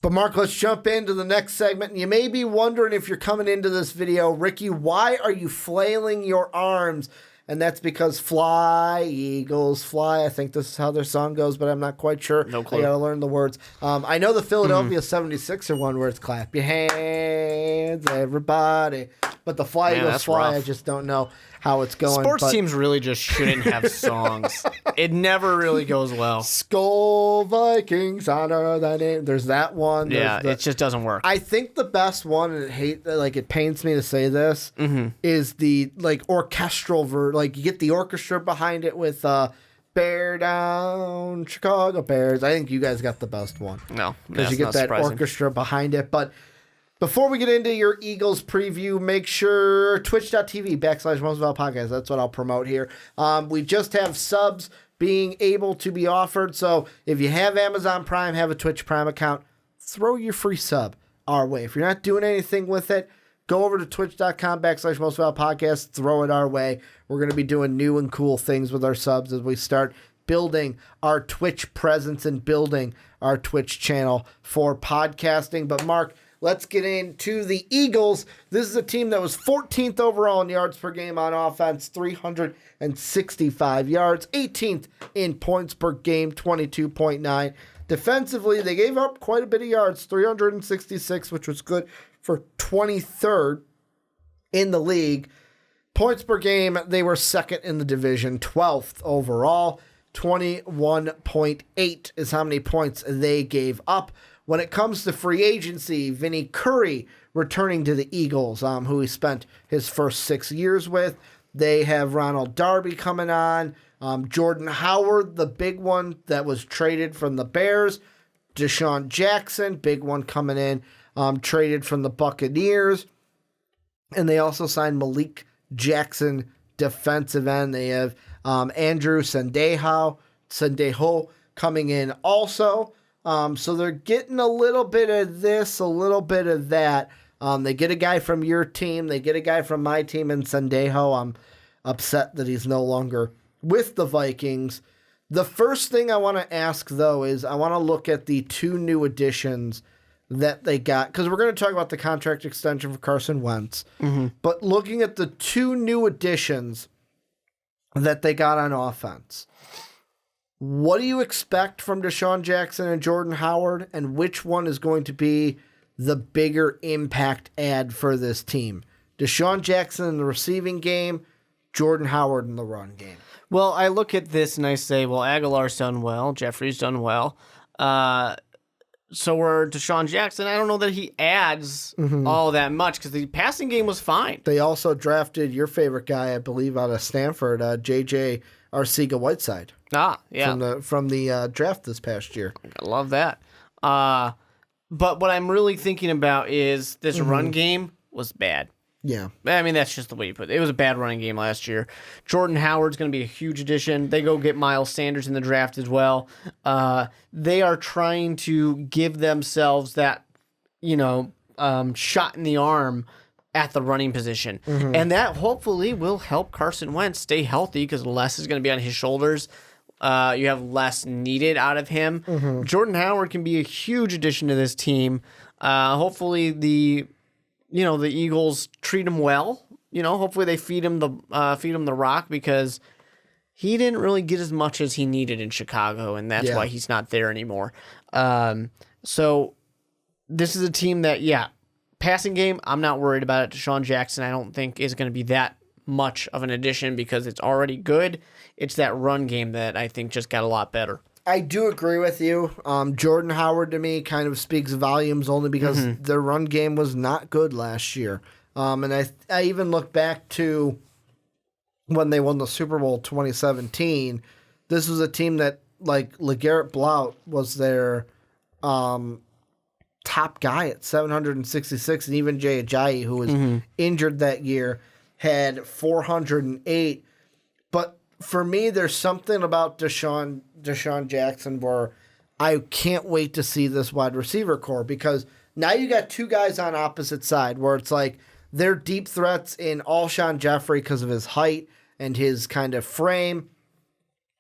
But Mark, let's jump into the next segment. You may be wondering if you're coming into this video, Ricky, why are you flailing your arms? And that's because fly, Eagles, fly. I think this is how their song goes, but I'm not quite sure. No clue. I got to learn the words. I know the Philadelphia 76er one where it's clap your hands, everybody. But the fly, Eagles, fly, rough. I just don't know how it's going. Sports teams really just shouldn't have songs. It never really goes well. Skull Vikings, honor thy name. There's that one. Yeah, it just doesn't work. I think the best one, and it pains me to say this, is the orchestral version. Like you get the orchestra behind it with Bear Down, Chicago Bears. I think you guys got the best one. No, because you get that orchestra behind it. But before we get into your Eagles preview, make sure twitch.tv/Mosville Podcast. That's what I'll promote here. We just have subs being able to be offered. So if you have Amazon Prime, have a Twitch Prime account, throw your free sub our way. If you're not doing anything with it, go over to twitch.com/Mosville Podcast, throw it our way. We're going to be doing new and cool things with our subs as we start building our Twitch presence and building our Twitch channel for podcasting. But Mark, let's get into the Eagles. This is a team that was 14th overall in yards per game on offense, 365 yards, 18th in points per game, 22.9. Defensively, they gave up quite a bit of yards, 366, which was good for 23rd in the league. Points per game, they were second in the division, 12th overall. 21.8 is how many points they gave up. When it comes to free agency, Vinny Curry returning to the Eagles, who he spent his first 6 years with. They have Ronald Darby coming on. Jordan Howard, the big one that was traded from the Bears. Deshaun Jackson, big one coming in, traded from the Buccaneers. And they also signed Malik Jackson, defensive end. They have Andrew Sendejo coming in also. So they're getting a little bit of this, a little bit of that. They get a guy from your team. They get a guy from my team in Sendejo. I'm upset that he's no longer with the Vikings. The first thing I want to ask, though, is I want to look at the two new additions that they got, because we're going to talk about the contract extension for Carson Wentz. But looking at the two new additions that they got on offense, what do you expect from Deshaun Jackson and Jordan Howard, and which one is going to be the bigger impact add for this team? Deshaun Jackson in the receiving game, Jordan Howard in the run game. Well, I look at this and I say, well, Aguilar's done well, Jeffrey's done well. So where Deshaun Jackson, I don't know that he adds all that much because the passing game was fine. They also drafted your favorite guy, I believe, out of Stanford, J.J. Arcega-Whiteside. Ah, yeah. From the draft this past year. I love that. But what I'm really thinking about is this run game was bad. Yeah. I mean, that's just the way you put it. It was a bad running game last year. Jordan Howard's going to be a huge addition. They go get Miles Sanders in the draft as well. They are trying to give themselves that, shot in the arm at the running position. And that hopefully will help Carson Wentz stay healthy because less is going to be on his shoulders. You have less needed out of him. Jordan Howard can be a huge addition to this team. Hopefully the Eagles treat him well. Hopefully they feed him the rock because he didn't really get as much as he needed in Chicago, and that's why he's not there anymore. So this is a team that, passing game, I'm not worried about it. Deshaun Jackson, I don't think is going to be that much of an addition because it's already good. It's that run game that I think just got a lot better. I do agree with you. Jordan Howard, to me, kind of speaks volumes only because their run game was not good last year. And I even look back to when they won the Super Bowl 2017. This was a team that, LeGarrette Blount was their top guy at 766, and even Jay Ajayi, who was injured that year, had 408. But for me, there's something about Deshaun Jackson where I can't wait to see this wide receiver core, because now you got two guys on opposite side where it's like they're deep threats in Alshon Jeffrey because of his height and his kind of frame.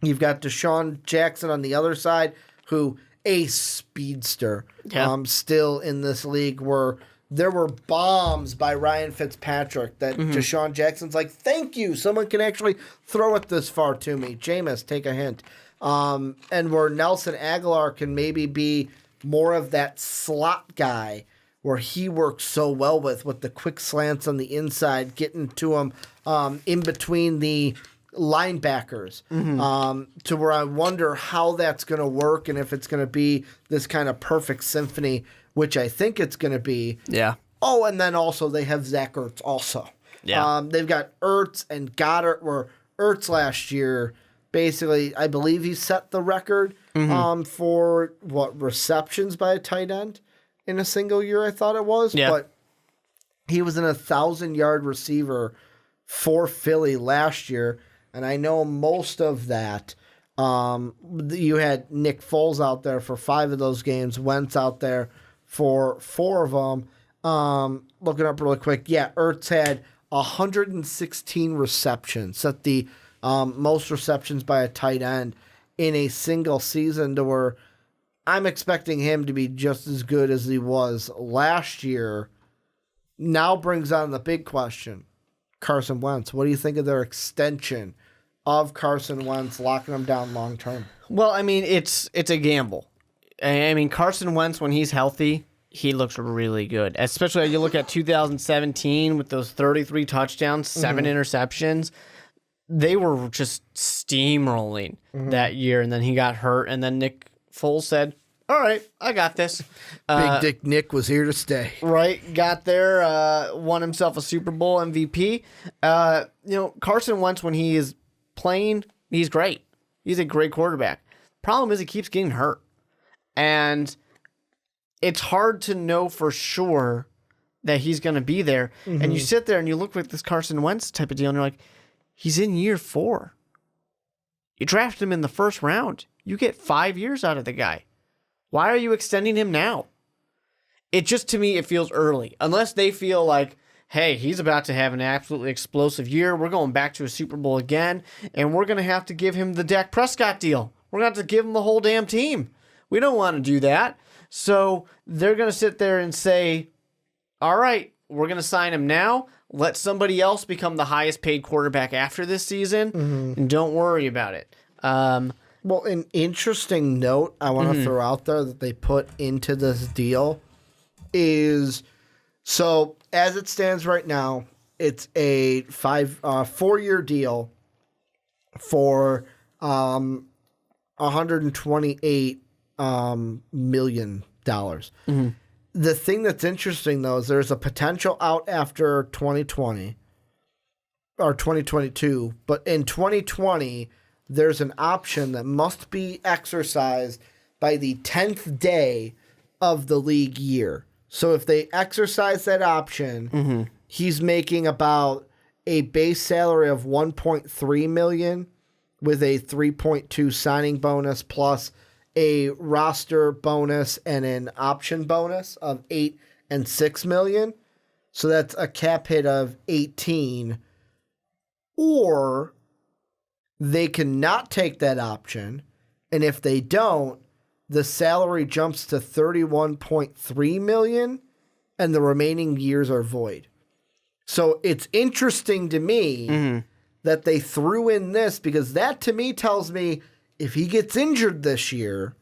You've got Deshaun Jackson on the other side, who a speedster. Yeah. Still in this league where there were bombs by Ryan Fitzpatrick that Deshaun Jackson's like, thank you. Someone can actually throw it this far to me. Jameis, take a hint. And where Nelson Aguilar can maybe be more of that slot guy where he works so well with the quick slants on the inside, getting to him in between the linebackers, to where I wonder how that's going to work and if it's going to be this kind of perfect symphony, which I think it's going to be. Yeah. Oh, and then also they have Zach Ertz also. Yeah. They've got Ertz and Goddard, where Ertz last year, basically, I believe he set the record for, receptions by a tight end in a single year, I thought it was. Yeah. But he was an 1,000-yard receiver for Philly last year, and I know most of that. You had Nick Foles out there for 5 of those games, Wentz out there for 4 of them. Looking up really quick, Ertz had 116 receptions, set the most receptions by a tight end in a single season, to where I'm expecting him to be just as good as he was last year. Now brings on the big question. Carson Wentz. What do you think of their extension of Carson Wentz, locking him down long term? Well, I mean, it's a gamble. I mean, Carson Wentz, when he's healthy, he looks really good. Especially you look at 2017 with those 33 touchdowns, 7 interceptions. They were just steamrolling that year, and then he got hurt, and then Nick Foles said, all right, I got this. Big Dick Nick was here to stay. Right, got there, won himself a Super Bowl MVP. Carson Wentz, when he is playing, he's great. He's a great quarterback. Problem is he keeps getting hurt. And it's hard to know for sure that he's going to be there. And you sit there and you look at this Carson Wentz type of deal, and you're like, he's in year 4. You drafted him in the first round. You get 5 years out of the guy. Why are you extending him now? It just, to me, it feels early. Unless they feel like, hey, he's about to have an absolutely explosive year. We're going back to a Super Bowl again, and we're going to have to give him the Dak Prescott deal. We're going to have to give him the whole damn team. We don't want to do that. So they're going to sit there and say, all right, we're going to sign him now. Let somebody else become the highest paid quarterback after this season, and don't worry about it. Well, an interesting note I want to throw out there that they put into this deal is, so as it stands right now, it's a 4-year deal for $128 million. The thing that's interesting, though, is there's a potential out after 2020 or 2022, but in 2020, there's an option that must be exercised by the 10th day of the league year. So if they exercise that option, he's making about a base salary of $1.3 million with a 3.2 signing bonus plus a roster bonus and an option bonus of $8 and $6 million. So that's a cap hit of 18. Or they cannot take that option, and if they don't, the salary jumps to $31.3 million, and the remaining years are void. So it's interesting to me that they threw in this, because that to me tells me if he gets injured this year,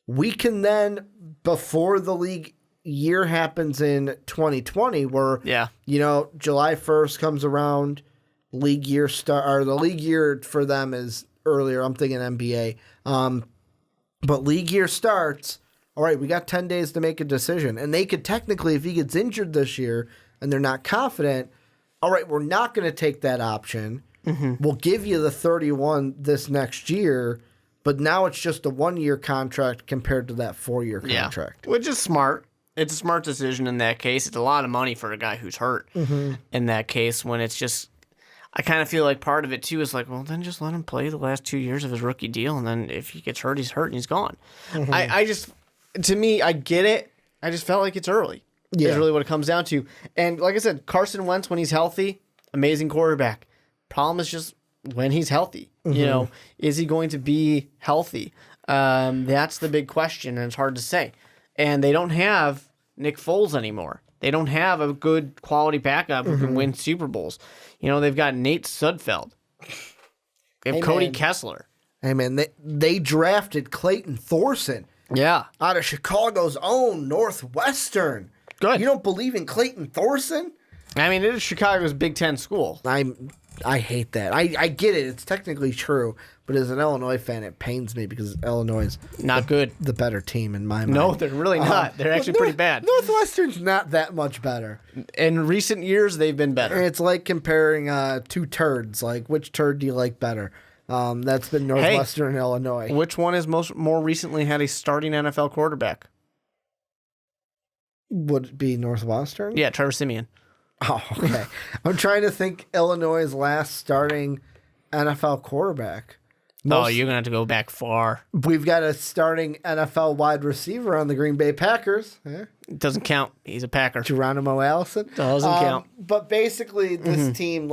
we can then, before the league year happens in 2020, where July 1st comes around, league year or the league year for them is earlier. I'm thinking NBA. But league year starts. All right, we got 10 days to make a decision. And they could technically, if he gets injured this year and they're not confident, all right, we're not going to take that option. We'll give you the 31 this next year, but now it's just a 1-year contract compared to that 4-year contract. Which is smart. It's a smart decision in that case. It's a lot of money for a guy who's hurt in that case, when it's just, I kind of feel like part of it too is like, well, then just let him play the last 2 years of his rookie deal, and then if he gets hurt, he's hurt and he's gone. I just, to me, I get it. I just felt like it's early. Yeah. Is really what it comes down to. And like I said, Carson Wentz, when he's healthy, amazing quarterback. Problem is just when he's healthy. You know, is he going to be healthy? That's the big question, and it's hard to say. And they don't have Nick Foles anymore. They don't have a good quality backup who can win Super Bowls. They've got Nate Sudfeld. They have Cody Kessler. Hey, man, they drafted Clayton Thorson. Yeah. Out of Chicago's own Northwestern. Good. You don't believe in Clayton Thorson? I mean, it is Chicago's Big Ten school. I hate that. I get it. It's technically true. But as an Illinois fan, it pains me because Illinois is not good. The better team in my mind. No, they're really not. They're actually pretty bad. Northwestern's not that much better. In recent years, they've been better. It's like comparing two turds. Like, which turd do you like better? That's been Northwestern and Illinois. Which one has more recently had a starting NFL quarterback? Would it be Northwestern? Yeah, Trevor Siemian. Oh, okay. I'm trying to think Illinois' last starting NFL quarterback. You're going to have to go back far. We've got a starting NFL wide receiver on the Green Bay Packers. It doesn't count. He's a Packer. Geronimo Allison. Doesn't count. But basically, this team,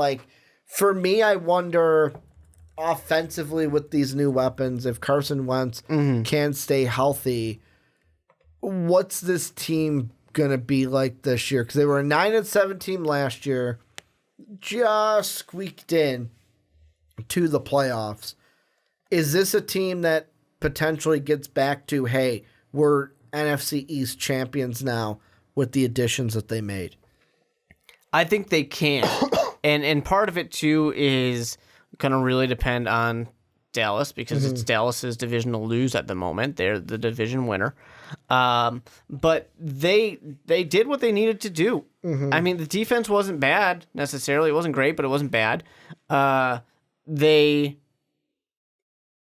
for me, I wonder offensively with these new weapons, if Carson Wentz can stay healthy, what's this team going to be like this year? Because they were a 9-7 team last year, just squeaked in to the playoffs. Is this a team that potentially gets back to, hey, we're NFC East champions now with the additions that they made? I think they can. and part of it, too, is going to really depend on Dallas because it's Dallas's division to lose at the moment. They're the division winner. But they did what they needed to do. I mean, the defense wasn't bad necessarily. It wasn't great, but it wasn't bad. They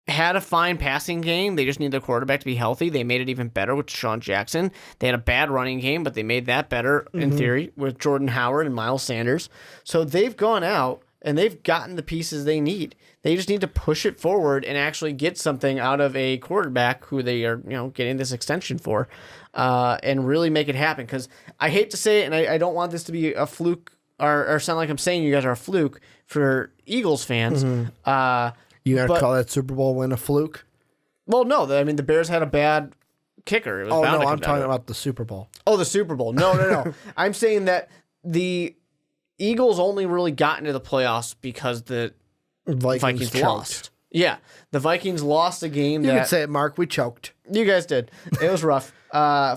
had a fine passing game. They just need their quarterback to be healthy. They made it even better with Sean Jackson. They had a bad running game, but they made that better in theory with Jordan Howard and Miles Sanders. So they've gone out and they've gotten the pieces they need. They just need to push it forward and actually get something out of a quarterback who they are, getting this extension for, and really make it happen. Because I hate to say it, and I don't want this to be a fluke or sound like I'm saying you guys are a fluke for Eagles fans. You gotta call that Super Bowl win a fluke? Well, no. I mean, the Bears had a bad kicker. It was bound to come I'm talking about the Super Bowl. Oh, the Super Bowl. No. I'm saying that the Eagles only really got into the playoffs because the Vikings lost. Yeah, the Vikings lost a game. You could say it, Mark. We choked. You guys did. It was rough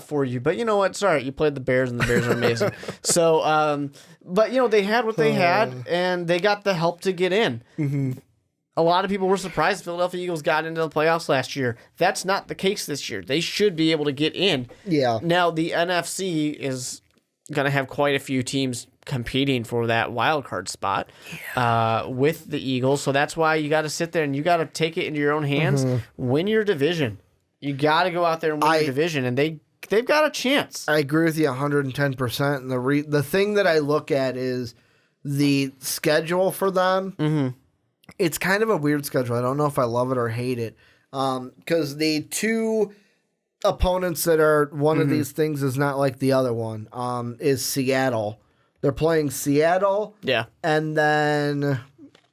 for you. But you know what? It's all right. You played the Bears, and the Bears are amazing. So, but, they had what they had, and they got the help to get in. A lot of people were surprised the Philadelphia Eagles got into the playoffs last year. That's not the case this year. They should be able to get in. Yeah. Now, the NFC is going to have quite a few teams competing for that wild card spot with the Eagles. So that's why you got to sit there and you got to take it into your own hands. Win your division. You got to go out there and win your division, and they've got a chance. I agree with you 110%. And the thing that I look at is the schedule for them. It's kind of a weird schedule. I don't know if I love it or hate it. Because the two opponents that are one of these things is not like the other one, is Seattle. They're playing Seattle. Yeah. And then,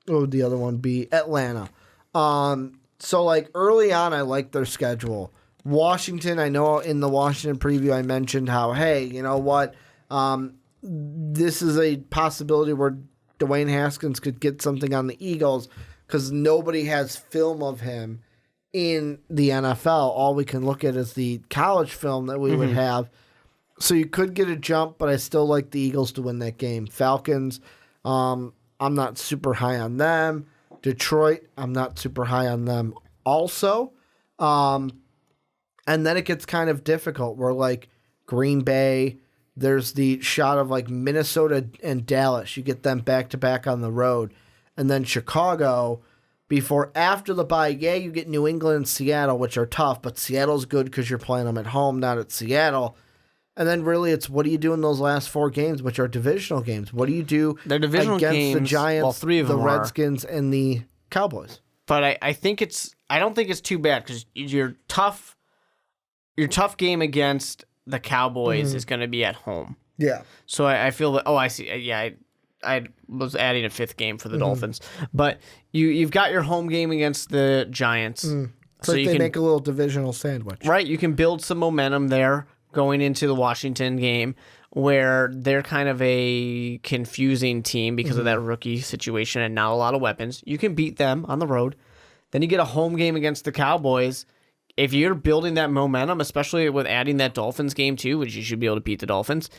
what would the other one be? Atlanta. So, early on, I like their schedule. Washington, I know in the Washington preview I mentioned how, hey, you know what? This is a possibility where Dwayne Haskins could get something on the Eagles because nobody has film of him in the NFL. All we can look at is the college film that we would have. So you could get a jump, but I still like the Eagles to win that game. Falcons, I'm not super high on them. Detroit, I'm not super high on them also. And then it gets kind of difficult. We're Green Bay. There's the shot of Minnesota and Dallas. You get them back-to-back on the road. And then Chicago, after the bye, you get New England and Seattle, which are tough, but Seattle's good because you're playing them at home, not at Seattle. And then really it's what do you do in those last four games, which are divisional games? What do you do against the Giants, the Redskins, and the Cowboys? But I don't think it's too bad because your tough game against the Cowboys is going to be at home. Yeah. So I feel that. Oh, I see. Yeah, I was adding a fifth game for the Dolphins, but you've got your home game against the Giants. It's like they make a little divisional sandwich. Right, you can build some momentum there going into the Washington game where they're kind of a confusing team because of that rookie situation and not a lot of weapons. You can beat them on the road. Then you get a home game against the Cowboys. If you're building that momentum, especially with adding that Dolphins game too, which you should be able to beat the Dolphins,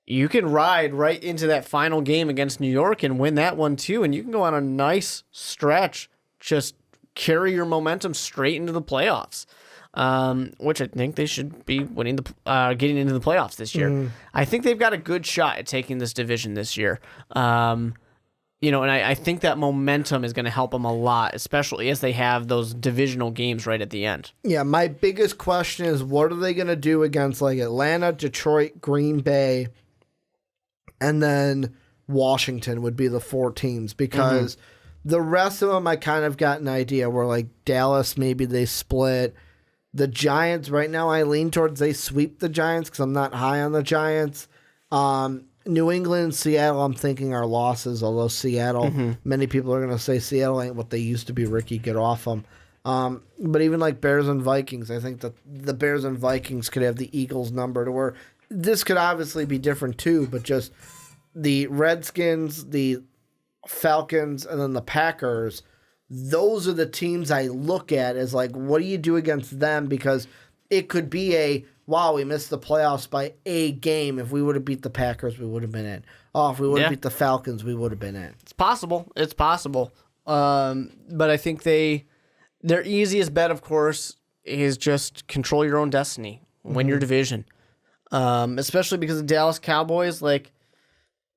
you can ride right into that final game against New York and win that one too, and you can go on a nice stretch, just carry your momentum straight into the playoffs. Which I think they should be winning getting into the playoffs this year. I think they've got a good shot at taking this division this year. And I think that momentum is going to help them a lot, especially as they have those divisional games right at the end. Yeah, my biggest question is what are they going to do against like Atlanta, Detroit, Green Bay, and then Washington would be the 4 teams because the rest of them I kind of got an idea where like Dallas, maybe they split. The Giants, right now, I lean towards they sweep the Giants because I'm not high on the Giants. New England and Seattle, I'm thinking are losses, although Seattle, many people are going to say Seattle ain't what they used to be. Ricky, get off them. But even like Bears and Vikings, I think that the Bears and Vikings could have the Eagles number to where this could obviously be different too, but just the Redskins, the Falcons, and then the Packers, those are the teams I look at as like, what do you do against them? Because it could be wow, we missed the playoffs by a game. If we would have beat the Packers, we would have been in. Oh, if we would have beat the Falcons, we would have been in. It's possible. But I think their easiest bet, of course, is just control your own destiny, win your division. Especially because the Dallas Cowboys, the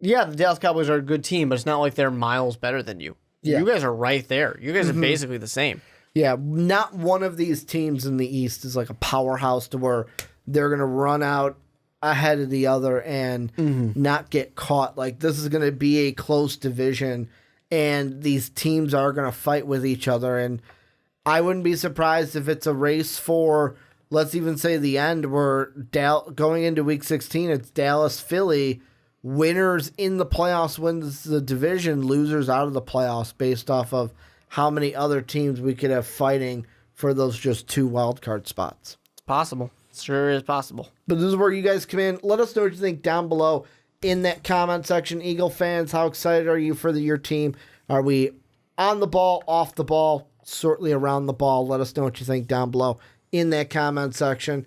Dallas Cowboys are a good team, but it's not like they're miles better than you. Yeah. You guys are right there. You guys are basically the same. Yeah, not one of these teams in the East is like a powerhouse to where they're going to run out ahead of the other and not get caught. Like, this is going to be a close division, and these teams are going to fight with each other. And I wouldn't be surprised if it's a race for, let's even say the end, where going into Week 16, it's Dallas-Philly. Winners in the playoffs wins the division, losers out of the playoffs based off of how many other teams we could have fighting for those just 2 wildcard spots. It's possible. It sure is possible. But this is where you guys come in. Let us know what you think down below in that comment section. Eagle fans, how excited are you for your team? Are we on the ball, off the ball, certainly around the ball? Let us know what you think down below in that comment section.